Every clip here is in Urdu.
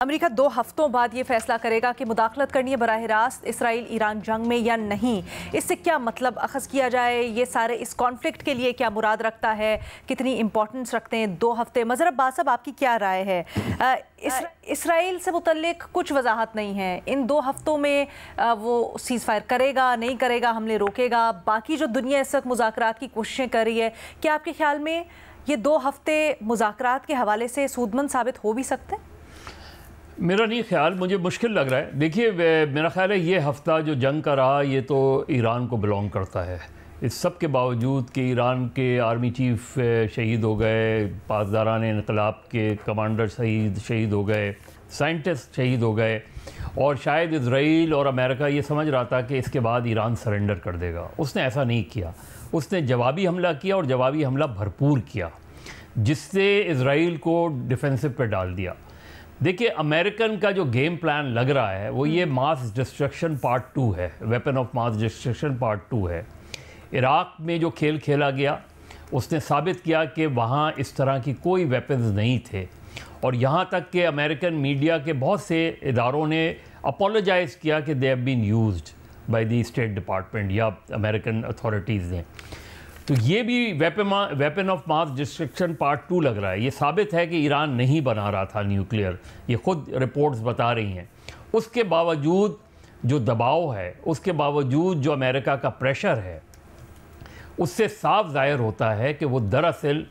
امریکہ 2 ہفتوں بعد یہ فیصلہ کرے گا کہ مداخلت کرنی ہے براہ راست اسرائیل ایران جنگ میں یا نہیں۔ اس سے کیا مطلب اخذ کیا جائے؟ یہ سارے اس کانفلکٹ کے لیے کیا مراد رکھتا ہے؟ کتنی امپورٹنس رکھتے ہیں 2 ہفتے؟ مظہر عباس صاحب، آپ کی کیا رائے ہے؟ اسرائیل سے متعلق کچھ وضاحت نہیں ہے، ان 2 ہفتوں میں وہ سیز فائر کرے گا نہیں کرے گا، حملے روکے گا؟ باقی جو دنیا اس وقت مذاکرات کی کوششیں کر رہی ہے، کیا آپ کے خیال میں یہ 2 ہفتے مذاکرات کے حوالے سے سودمند ثابت ہو بھی سکتے ہیں؟ میرا نہیں خیال، مجھے مشکل لگ رہا ہے۔ دیکھیے، میرا خیال ہے یہ ہفتہ جو جنگ کا رہا یہ تو ایران کو بلونگ کرتا ہے، اس سب کے باوجود کہ ایران کے آرمی چیف شہید ہو گئے، پاسداران انقلاب کے کمانڈر شہید ہو گئے، سائنٹسٹ شہید ہو گئے، اور شاید اسرائیل اور امریکہ یہ سمجھ رہا تھا کہ اس کے بعد ایران سرنڈر کر دے گا۔ اس نے ایسا نہیں کیا، اس نے جوابی حملہ کیا، اور جوابی حملہ بھرپور کیا، جس سے اسرائیل کو ڈیفینسو پہ ڈال دیا۔ دیکھیں، امریکن کا جو گیم پلان لگ رہا ہے وہ یہ ماس ڈسٹرکشن پارٹ 2 ہے، weapon of mass destruction part 2 ہے۔ عراق میں جو کھیل کھیلا گیا اس نے ثابت کیا کہ وہاں اس طرح کی کوئی ویپنز نہیں تھے، اور یہاں تک کہ امریکن میڈیا کے بہت سے اداروں نے اپولوجائز کیا کہ they have been used by the state department یا امریکن اتھارٹیز نے۔ تو یہ بھی weapon of mass destruction part 2 لگ رہا ہے۔ یہ ثابت ہے کہ ایران نہیں بنا رہا تھا نیوکلیئر، یہ خود رپورٹس بتا رہی ہیں۔ اس کے باوجود جو دباؤ ہے، اس کے باوجود جو امریکہ کا پریشر ہے، اس سے صاف ظاہر ہوتا ہے کہ وہ دراصل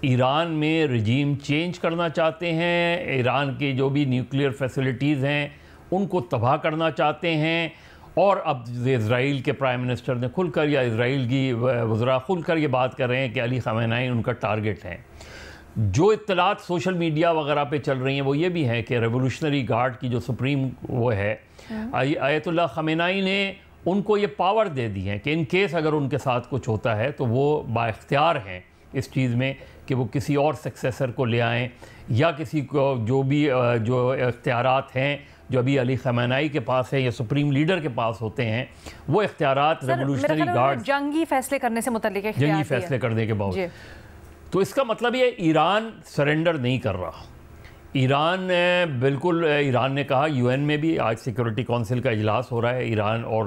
ایران میں رجیم چینج کرنا چاہتے ہیں، ایران کی جو بھی نیوکلیئر فیسلٹیز ہیں ان کو تباہ کرنا چاہتے ہیں، اور اب اسرائیل کے پرائم منسٹر نے کھل کر، یا اسرائیل کی وزراء کھل کر یہ بات کر رہے ہیں کہ علی خامنہئی ان کا ٹارگٹ ہیں۔ جو اطلاعات سوشل میڈیا وغیرہ پہ چل رہی ہیں وہ یہ بھی ہیں کہ ریولوشنری گارڈ کی جو سپریم وہ ہے آیت اللہ خامنہئی نے ان کو یہ پاور دے دی ہے کہ ان کیس اگر ان کے ساتھ کچھ ہوتا ہے تو وہ بااختیار ہیں اس چیز میں کہ وہ کسی اور سکسیسر کو لے آئیں، یا کسی کو جو بھی جو اختیارات ہیں جو ابھی علی خامنہئی کے پاس ہے یا سپریم لیڈر کے پاس ہوتے ہیں، وہ اختیارات ریولوشنری گارڈ جنگی فیصلے کرنے سے متعلق جنگی فیصلے کرنے کے باوجود۔ تو اس کا مطلب یہ ایران سرنڈر نہیں کر رہا۔ ایران بالکل، ایران نے کہا، یو این میں بھی آج سیکورٹی کونسل کا اجلاس ہو رہا ہے، ایران اور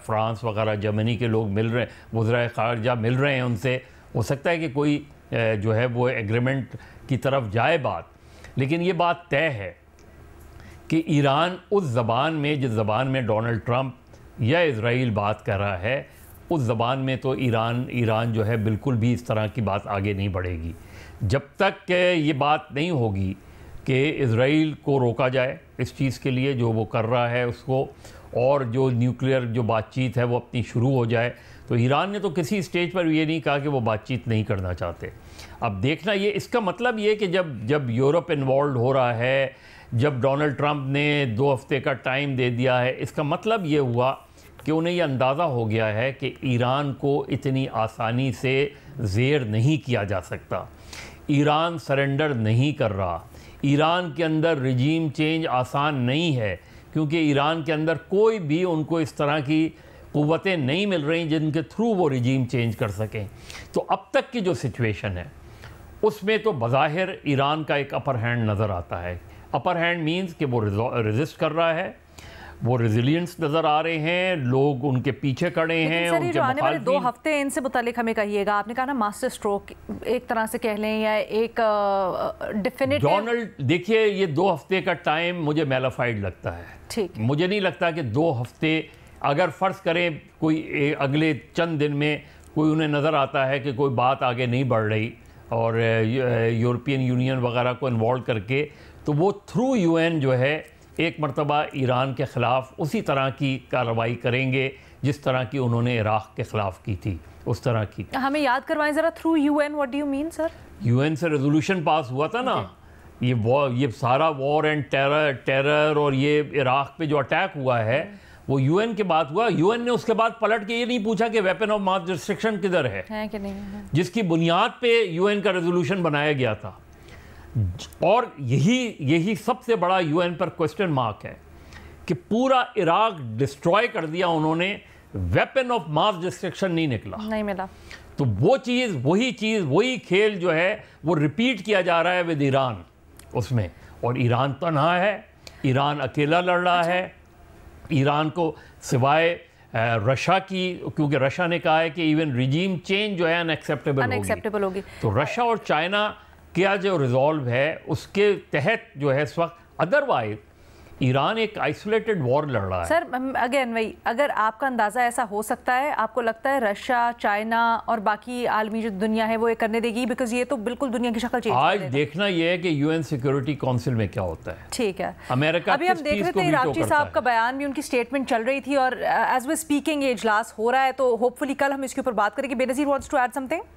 فرانس وغیرہ جرمنی کے لوگ مل رہے ہیں، وزرائے خارجہ مل رہے ہیں ان سے، ہو سکتا ہے کہ کوئی جو ہے وہ ایگریمنٹ کی طرف جائے بات، لیکن یہ بات طے ہے کہ ایران اس زبان میں جس زبان میں ڈونلڈ ٹرمپ یا اسرائیل بات کر رہا ہے، اس زبان میں تو ایران جو ہے بالکل بھی اس طرح کی بات آگے نہیں بڑھے گی، جب تک کہ یہ بات نہیں ہوگی کہ اسرائیل کو روکا جائے اس چیز کے لیے جو وہ کر رہا ہے اس کو، اور جو نیوکلیئر جو بات چیت ہے وہ اپنی شروع ہو جائے۔ تو ایران نے تو کسی اسٹیج پر یہ نہیں کہا کہ وہ بات چیت نہیں کرنا چاہتے۔ اب دیکھنا یہ، اس کا مطلب یہ کہ جب یورپ انوالوڈ ہو رہا ہے، جب ڈونلڈ ٹرمپ نے 2 ہفتے کا ٹائم دے دیا ہے، اس کا مطلب یہ ہوا کہ انہیں یہ اندازہ ہو گیا ہے کہ ایران کو اتنی آسانی سے زیر نہیں کیا جا سکتا، ایران سرنڈر نہیں کر رہا، ایران کے اندر رجیم چینج آسان نہیں ہے، کیونکہ ایران کے اندر کوئی بھی ان کو اس طرح کی قوتیں نہیں مل رہی جن کے تھرو وہ رجیم چینج کر سکیں۔ تو اب تک کی جو سچویشن ہے اس میں تو بظاہر ایران کا ایک اپر ہینڈ نظر آتا ہے۔ اپر ہینڈ مینز کہ وہ ریزسٹ کر رہا ہے، وہ ریزیلینس نظر آ رہے ہیں، لوگ ان کے پیچھے کھڑے ہیں، ان کے آنے والے 2 ہفتے ان سے متعلق ہمیں کہیے گا۔ آپ نے کہا نا ماسٹر سٹروک ایک طرح سے کہہ لیں، یا ایک ڈیفینیٹو۔ ڈونلڈ، دیکھیے یہ 2 ہفتے کا ٹائم مجھے میلافائڈ لگتا ہے۔ ٹھیک، مجھے نہیں لگتا کہ 2 ہفتے، اگر فرض کریں کوئی اگلے چند دن میں کوئی انہیں نظر آتا ہے کہ کوئی بات آگے نہیں بڑھ رہی اور یورپین یونین وغیرہ کو انوالو کر کے، تو وہ تھرو یو این جو ہے ایک مرتبہ ایران کے خلاف اسی طرح کی کارروائی کریں گے جس طرح کی انہوں نے عراق کے خلاف کی تھی، اس طرح کی۔ ہمیں یاد کروائیں ذرا، through UN what do you mean sir? UN سے ریزولوشن پاس ہوا تھا نا، یہ سارا وار اینڈ ٹیرر اور یہ عراق پہ جو اٹیک ہوا ہے وہ یو این کے بعد ہوا۔ یو این نے اس کے بعد پلٹ کے یہ نہیں پوچھا کہ ویپن آف ماس ڈسٹرکشن کدھر ہے کہ نہیں، جس کی بنیاد پہ یو این کا ریزولوشن بنایا گیا تھا، اور یہی سب سے بڑا یو این پر کوسچن مارک ہے کہ پورا عراق ڈسٹروائے کر دیا انہوں نے، ویپن آف ماس ڈسٹرکشن نہیں نکلا، نہیں ملا۔ تو وہ چیز، وہی کھیل جو ہے وہ ریپیٹ کیا جا رہا ہے ود ایران اس میں، اور ایران تنہا ہے، ایران اکیلا لڑ رہا ہے. ایران کو سوائے رشیا کی، کیونکہ رشیا نے کہا ہے کہ ایون ریجیم چینج جو ہے انیکسیپٹیبل ہوگی، تو رشیا اور چائنا کیا جو ریزالو ہے اس کے تحت جو ہے اس وقت، ادروائز ایران ایک آئسولیٹڈ وار لڑ رہا ہے. سر اگین وہی، اگر آپ کا اندازہ ایسا ہو سکتا ہے، آپ کو لگتا ہے رشیا، چائنا اور باقی عالمی جو دنیا ہے وہ یہ کرنے دے گی؟ بیکاز یہ تو بالکل دنیا کی شکل چینج آج دیکھنا یہ ہے کہ یو این سیکورٹی کونسل میں کیا ہوتا ہے. ٹھیک ہے، امریکہ ابھی ہم دیکھ رہے تھے راکچی صاحب کا بیان بھی، ان کی سٹیٹمنٹ چل رہی تھی، اور ایز وی اسپیکنگ یہ اجلاس ہو رہا ہے، تو ہوپ فلی کل ہم اس کے اوپر بات کریں گے. Benazir wants to add something?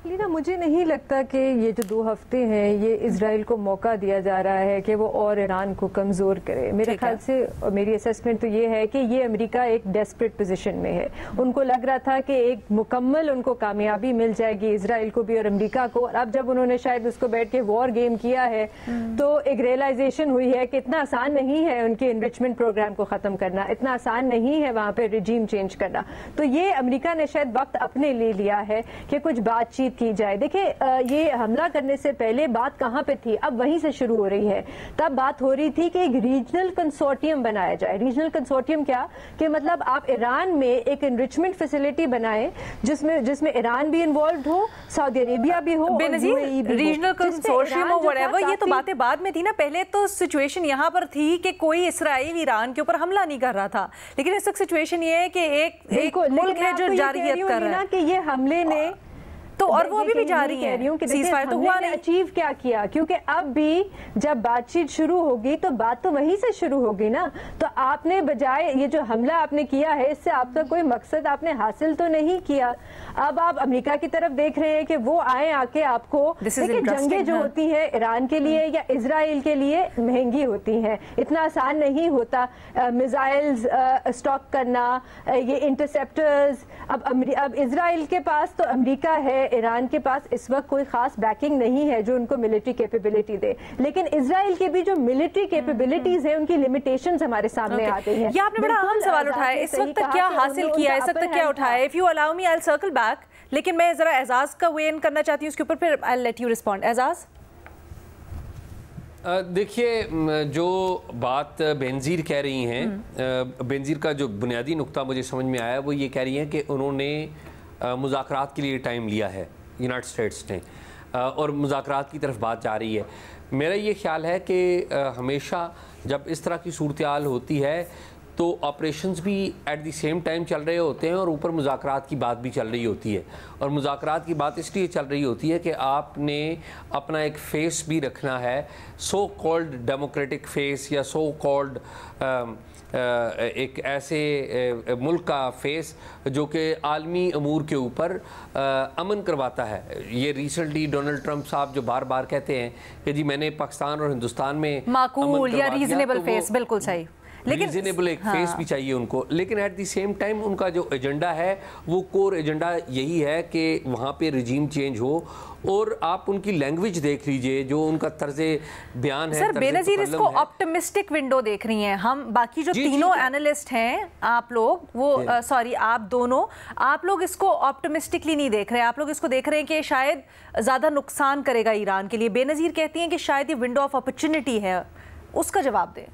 لینا مجھے نہیں لگتا کہ یہ جو 2 ہفتے ہیں یہ اسرائیل کو موقع دیا جا رہا ہے کہ وہ اور ایران کو کمزور کرے. میرے خیال سے میری اسیسمنٹ تو یہ ہے کہ یہ امریکہ ایک ڈیسپریٹ پوزیشن میں ہے. ان کو لگ رہا تھا کہ ایک مکمل ان کو کامیابی مل جائے گی، اسرائیل کو بھی اور امریکہ کو، اور اب جب انہوں نے شاید اس کو بیٹھ کے وار گیم کیا ہے تو ایک ریئلائزیشن ہوئی ہے کہ اتنا آسان نہیں ہے ان کے انریچمنٹ پروگرام کو ختم کرنا، اتنا آسان نہیں ہے وہاں پہ رجیم چینج کرنا. تو یہ امریکہ نے شاید وقت اپنے لے لیا ہے کہ کچھ بات چیت کی جائے. دیکھیں یہ حملہ کرنے سے پہلے بات کہاں پہ تھی؟ اب وہیں سے شروع ہو رہی ہے. تب بات ہو رہی تھی کہ ایک ریجنل کنسورٹیم بنایا جائے. ریجنل کنسورٹیم کیا کہ مطلب آپ ایران میں ایک انریچمنٹ فیسلٹی بنائیں جس میں ایران بھی انوالوڈ ہو، سعودی عربیہ بھی ہو. بے نظیر ریجنل کنسورشیم اور whatever یہ تو باتیں بعد میں تھی نا. پہلے تو سچویشن یہاں پر تھی کہ کوئی اسرائیل ایران کے اوپر حملہ نہیں کر رہا تھا، لیکن اس وقت سچویشن یہ ہے کہ ایک ملک ہے جو جارحیت کر رہا ہے کہ یہ حملے نے تو، اور وہ بھی جاری ہے، سیز فائر تو ہوا نہیں. اچیو کیا کیونکہ اب بھی جب بات چیت شروع ہوگی تو بات تو وہیں سے شروع ہوگی نا. تو آپ نے بجائے یہ جو حملہ آپ نے کیا ہے، اس سے آپ کا کوئی مقصد آپ نے حاصل تو نہیں کیا. اب آپ امریکہ کی طرف دیکھ رہے ہیں کہ وہ آئیں آ کے آپ کو، دیکھیں جنگیں جو ہوتی ہیں ایران کے لیے یا اسرائیل کے لیے مہنگی ہوتی ہیں، اتنا آسان نہیں ہوتا. میزائلز اسٹاک کرنا، یہ انٹرسیپٹرز، اب اسرائیل کے پاس تو امریکہ ہے، ایران کے پاس اس وقت کوئی خاص بیکنگ نہیں ہے جو ان کو ملٹری کیپیبلٹی دے. لیکن اسرائیل کی بھی جو ملٹری کیپیبلٹیز ہیں ان کی لمیٹیشنز ہمارے سامنے آتے ہیں. یہ آپ نے بڑا اہم سوال اٹھایا، اس وقت تک کیا حاصل کیا، اس وقت تک کیا اٹھایا. if you allow me I'll circle back، لیکن میں ذرا اعزاز کا وے ان کرنا چاہتی ہوں اس کے اوپر، پھر I'll let you respond. اعزاز دیکھیے، جو بات بینظیر کہہ رہی ہیں، بینظیر کا جو بنیادی نقطہ مجھے سمجھ میں آیا وہ یہ کہہ رہی ہیں کہ انہوں نے مذاکرات کے لیے ٹائم لیا ہے یونائٹڈ اسٹیٹس نے، اور مذاکرات کی طرف بات جا رہی ہے. میرا یہ خیال ہے کہ ہمیشہ جب اس طرح کی صورتحال ہوتی ہے تو آپریشنز بھی ایٹ دی سیم ٹائم چل رہے ہوتے ہیں اور اوپر مذاکرات کی بات بھی چل رہی ہوتی ہے. اور مذاکرات کی بات اس لیے چل رہی ہوتی ہے کہ آپ نے اپنا ایک فیس بھی رکھنا ہے، سو کالڈ ڈیموکریٹک فیس یا سو کالڈ ایک ایسے ملک کا فیس جو کہ عالمی امور کے اوپر امن کرواتا ہے. یہ ریسنٹلی ڈونلڈ ٹرمپ صاحب جو بار بار کہتے ہیں کہ جی میں نے پاکستان اور ہندوستان میں معقول یا ریزنیبل فیس، بالکل صحیح، ریزنیبل ایک فیس بھی چاہیے ان کو. لیکن ایٹ دی سیم ٹائم ان کا جو ایجنڈا ہے وہ کور ایجنڈا یہی ہے کہ وہاں پہ رجیم چینج ہو. اور آپ ان کی لینگویج دیکھ لیجئے، جو ان کا طرز بیان ہے. سر بے نظیر اس کو آپٹمسٹک ونڈو دیکھ رہی ہیں ہم، باقی جو تینوں اینالسٹ ہیں آپ لوگ، وہ سوری آپ دونوں، آپ لوگ اس کو آپٹمسٹکلی نہیں دیکھ رہے، آپ لوگ اس کو دیکھ رہے ہیں کہ شاید زیادہ نقصان کرے گا ایران کے لیے. بے نظیر کہتی ہیں کہ شاید یہ ونڈو آف اپرچونٹی ہے، اس کا جواب دیں.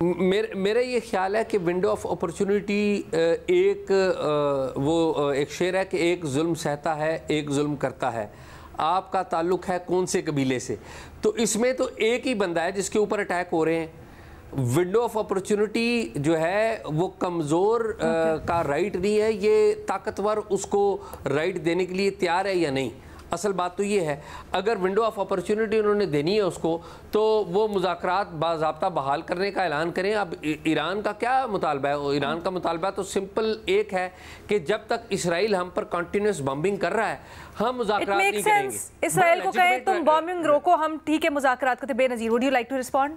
میرا یہ خیال ہے کہ ونڈو آف اپرچونٹی ایک شعر ہے کہ ایک ظلم سہتا ہے ایک ظلم کرتا ہے. آپ کا تعلق ہے کون سے قبیلے سے؟ تو اس میں تو ایک ہی بندہ ہے جس کے اوپر اٹیک ہو رہے ہیں. ونڈو آف اپرچونٹی جو ہے وہ کمزور کا رائٹ نہیں ہے، یہ طاقتور اس کو رائٹ دینے کے لیے تیار ہے یا نہیں. اصل بات تو یہ ہے اگر ونڈو آف اپرچونٹی انہوں نے دینی ہے اس کو تو وہ مذاکرات باضابطہ بحال کرنے کا اعلان کریں. اب ایران کا کیا مطالبہ ہے؟ ایران کا مطالبہ تو سمپل ایک ہے کہ جب تک اسرائیل ہم پر کنٹینیوس بمبنگ کر رہا ہے ہم مذاکرات نہیں کریں گے. اسرائیل کو کہیں تم بمبنگ روکو، ہم ٹھیک ہے مذاکرات کرتے. Benazir would you like to respond?